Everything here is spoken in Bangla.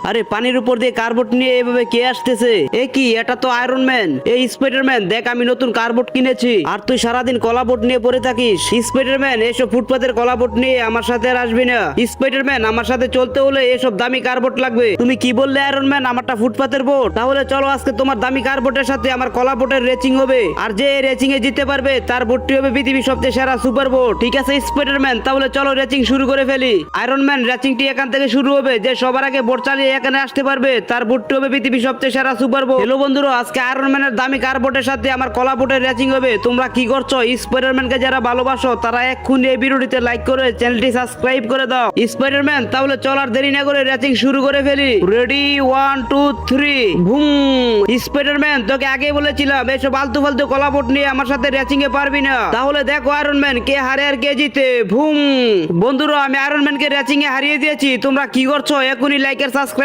আরে পানির উপর দিয়ে কার্বোট নিয়ে এভাবে কে আসতেছে? এ কি, এটা তো আয়রন ম্যান। এই স্পাইডারম্যান, দেখ আমি নতুন কার্বোট কিনেছি। আর তুই সারাদিন কলা বোট নিয়ে পড়ে থাকিস। স্পাইডারম্যান, এসব ফুটপাতের কলা বোট নিয়ে আমার সাথে আর আসবি না। স্পাইডারম্যান, আমার সাথে চলতে হলে এসব দামি কার্বোট লাগবে। তুমি কি বললে আয়রন ম্যান, আমারটা ফুটপাতের বোট? তাহলে চলো আজকে তোমার দামি কার্বোটের সাথে আমার কলা বোটের রেসিং হবে। আর যে রেসিং এ জিততে পারবে তার বোটটি হবে পৃথিবীর সবচেয়ে সেরা সুপার বোট। ঠিক আছে স্পাইডারম্যান, তাহলে চলো রেসিং শুরু করে ফেলি। আয়রন ম্যান, রেসিংটি এখান থেকে শুরু হবে। যে সবার আগে বোট চালিয়ে এখানে আসতে পারবে তার বোটটি হবে পৃথিবীর সবচেয়ে সেরা সুপার বোট। হ্যালো বন্ধুরা, আজকে আয়রন ম্যানের দামি কার বোটের সাথে আমার কলা বোটের রেসিং হবে। তোমরা কি করছো? স্পাইডারম্যানকে যারা ভালোবাসো তারা এক্ষুনি এই ভিডিওটিতে লাইক করে চ্যানেলটি সাবস্ক্রাইব করে দাও। স্পাইডারম্যান, তাহলে চল আর দেরি না করে রেসিং শুরু করে ফেলি। Ready, 1 2 3 broom. স্পাইডারম্যান, তোকে আগে বলেছিলাম এসব আলতু ফালতু কলা বোট নিয়ে আমার সাথে রেসিং এ পারবি না। তাহলে দেখো আয়রন ম্যান কে হারে আর কে জিতে। বুম। বন্ধুরা, আমি আয়রন ম্যানকে রেসিং এ হারিয়ে দিয়েছি। তোমরা কি করছো? এখনই লাইক আর সাবস্ক্রাইব